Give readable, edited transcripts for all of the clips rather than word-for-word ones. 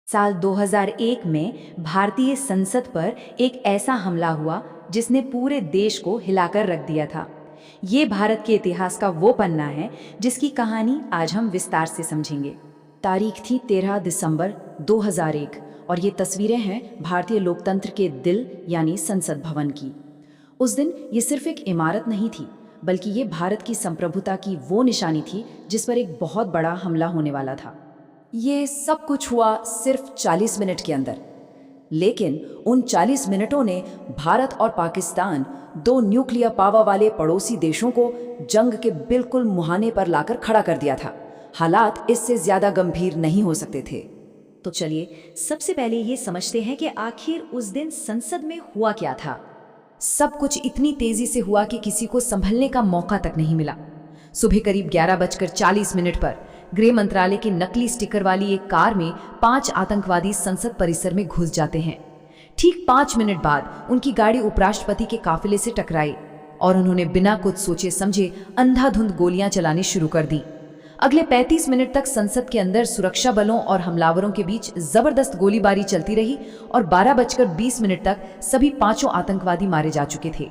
साल 2001 में भारतीय संसद पर एक ऐसा हमला हुआ जिसने पूरे देश को हिलाकर रख दिया था। ये भारत के इतिहास का वो पन्ना है जिसकी कहानी आज हम विस्तार से समझेंगे। तारीख थी 13 दिसंबर 2001 और ये तस्वीरें हैं भारतीय लोकतंत्र के दिल यानी संसद भवन की। उस दिन ये सिर्फ एक इमारत नहीं थी, बल्कि ये भारत की संप्रभुता की वो निशानी थी जिस पर एक बहुत बड़ा हमला होने वाला था। ये सब कुछ हुआ सिर्फ 40 मिनट के अंदर, लेकिन उन 40 मिनटों ने भारत और पाकिस्तान, दो न्यूक्लियर पावर वाले पड़ोसी देशों को जंग के बिल्कुल मुहाने पर लाकर खड़ा कर दिया था। हालात इससे ज्यादा गंभीर नहीं हो सकते थे। तो चलिए सबसे पहले ये समझते हैं कि आखिर उस दिन संसद में हुआ क्या था। सब कुछ इतनी तेजी से हुआ कि किसी को संभलने का मौका तक नहीं मिला। सुबह करीब 11:40 पर गृह मंत्रालय के नकली स्टिकर वाली एक कार में 5 आतंकवादी संसद परिसर में घुस जाते हैं। ठीक 5 मिनट बाद उनकी गाड़ी उपराष्ट्रपति के काफिले से टकराई और उन्होंने बिना कुछ सोचे समझे अंधाधुंध गोलियां चलानी शुरू कर दी। अगले 35 मिनट तक संसद के अंदर सुरक्षा बलों और हमलावरों के बीच जबरदस्त गोलीबारी चलती रही और 12:20 तक सभी 5 आतंकवादी मारे जा चुके थे।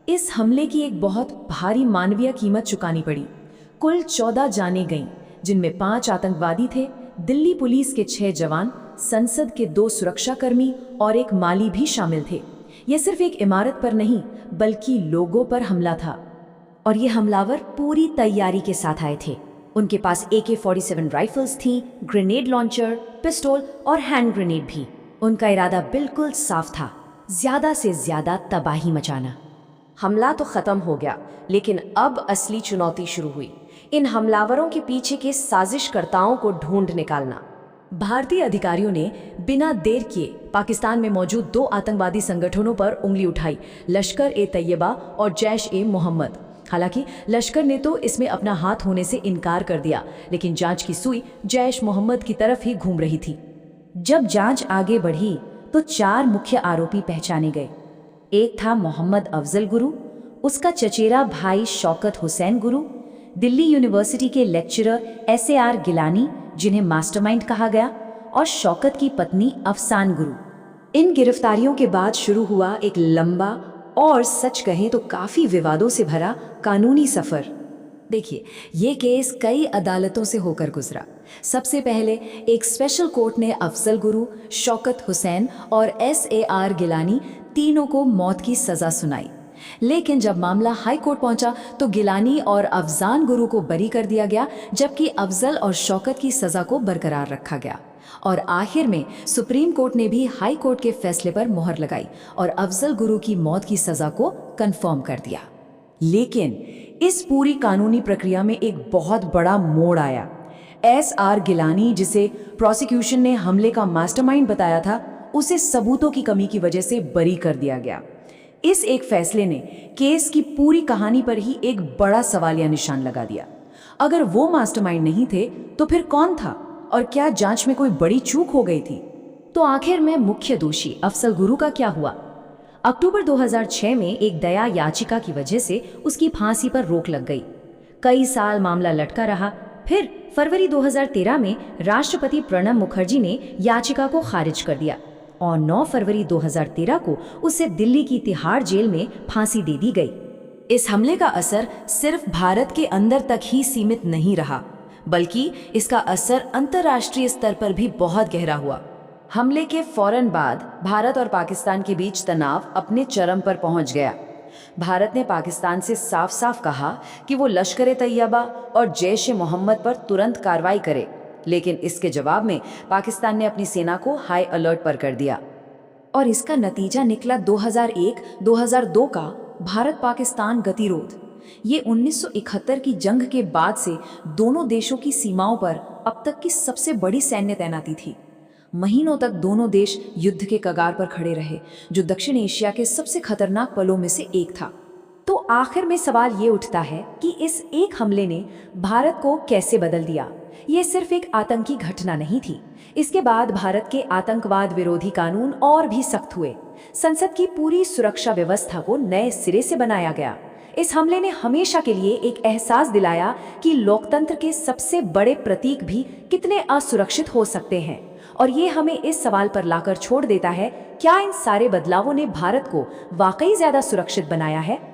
इस हमले की एक बहुत भारी मानवीय कीमत चुकानी पड़ी। कुल 14 जानें गईं, जिनमें 5 आतंकवादी थे, दिल्ली पुलिस के 6 जवान, संसद के 2 सुरक्षाकर्मी और एक माली भी शामिल थे। यह सिर्फ एक इमारत पर नहीं, बल्कि लोगों पर हमला था। और ये हमलावर पूरी तैयारी के साथ आए थे। उनके पास AK-47 राइफल्स थीं, ग्रेनेड लॉन्चर, पिस्टल और हैंड ग्रेनेड भी। उनका इरादा बिल्कुल साफ था, ज्यादा से ज्यादा तबाही मचाना। हमला तो खत्म हो गया, लेकिन अब असली चुनौती शुरू हुई। इन हमलावरों के पीछे के साजिशकर्ताओं को ढूंढ निकालना। भारतीय अधिकारियों ने बिना देर किए पाकिस्तान में मौजूद 2 आतंकवादी संगठनों पर उंगली उठाई, लश्कर-ए-तैयबा और जैश-ए-मोहम्मद। हालांकि लश्कर ने तो इसमें अपना हाथ होने से इनकार कर दिया, लेकिन जांच की सुई जैश-मोहम्मद की तरफ ही घूम रही थी। जब जांच आगे बढ़ी तो 4 मुख्य आरोपी पहचाने गए। एक था मोहम्मद अफजल गुरु, उसका चचेरा भाई शौकत हुसैन गुरु, दिल्ली यूनिवर्सिटी के लेक्चरर SAR गिलानी, जिन्हें मास्टरमाइंड कहा गया, और शौकत की पत्नी अफसान गुरु। इन गिरफ्तारियों के बाद शुरू हुआ एक लंबा और सच कहें तो काफी विवादों से भरा कानूनी सफर। देखिए, ये केस कई अदालतों से होकर गुजरा। सबसे पहले एक स्पेशल कोर्ट ने अफजल गुरु, शौकत हुसैन और SAR गिलानी तीनों को मौत की सजा सुनाई। लेकिन जब मामला हाई कोर्ट पहुंचा तो गिलानी और अफजान गुरु को बरी कर दिया गया, जबकि अफजल और शौकत की सजा को बरकरार रखा गया। और आखिर में सुप्रीम कोर्ट ने भी हाई कोर्ट के फैसले पर मोहर लगाई और अफजल गुरु की मौत की सजा को कंफर्म कर दिया। लेकिन इस पूरी कानूनी प्रक्रिया में एक बहुत बड़ा मोड़ आया। SR गिलानी, जिसे प्रोसिक्यूशन ने हमले का मास्टरमाइंड बताया था, उसे सबूतों की कमी की वजह से बरी कर दिया गया। इस एक फैसले ने केस की पूरी कहानी पर ही एक बड़ा सवालिया निशान लगा दिया। अगर वो मास्टरमाइंड नहीं थे तो फिर कौन था, और क्या जांच में कोई बड़ी चूक हो गई थी? तो आखिर में मुख्य दोषी अफजल गुरु का क्या हुआ? अक्टूबर 2006 में एक दया याचिका की वजह से उसकी फांसी पर रोक लग गई। कई साल मामला लटका रहा। फिर फरवरी 2013 में राष्ट्रपति प्रणब मुखर्जी ने याचिका को खारिज कर दिया और 9 फरवरी 2013 को उसे दिल्ली की तिहाड़ जेल में फांसी दे दी गई। इस हमले का असर सिर्फ भारत के अंदर तक ही सीमित नहीं रहा, बल्कि इसका असर अंतर्राष्ट्रीय स्तर पर भी बहुत गहरा हुआ। हमले के फौरन बाद भारत और पाकिस्तान के बीच तनाव अपने चरम पर पहुंच गया। भारत ने पाकिस्तान से साफ साफ कहा कि वो लश्कर-ए-तैयबा और जैश-ए-मोहम्मद पर तुरंत कार्रवाई करे, लेकिन इसके जवाब में पाकिस्तान ने अपनी सेना को हाई अलर्ट पर कर दिया। और इसका नतीजा निकला 2001-2002 का भारत पाकिस्तान गतिरोध। ये 1971 की जंग के बाद से दोनों देशों की सीमाओं पर अब तक की सबसे बड़ी सैन्य तैनाती थी। महीनों तक दोनों देश युद्ध के कगार पर खड़े रहे, जो दक्षिण एशिया के सबसे खतरनाक पलों में से एक था। तो आखिर में सवाल ये उठता है कि इस एक हमले ने भारत को कैसे बदल दिया? ये सिर्फ एक आतंकी घटना नहीं थी। इसके बाद भारत के आतंकवाद विरोधी कानून और भी सख्त हुए। संसद की पूरी सुरक्षा व्यवस्था को नए सिरे से बनाया गया। इस हमले ने हमेशा के लिए एक एहसास दिलाया कि लोकतंत्र के सबसे बड़े प्रतीक भी कितने असुरक्षित हो सकते हैं। और ये हमें इस सवाल पर लाकर छोड़ देता है, क्या इन सारे बदलावों ने भारत को वाकई ज्यादा सुरक्षित बनाया है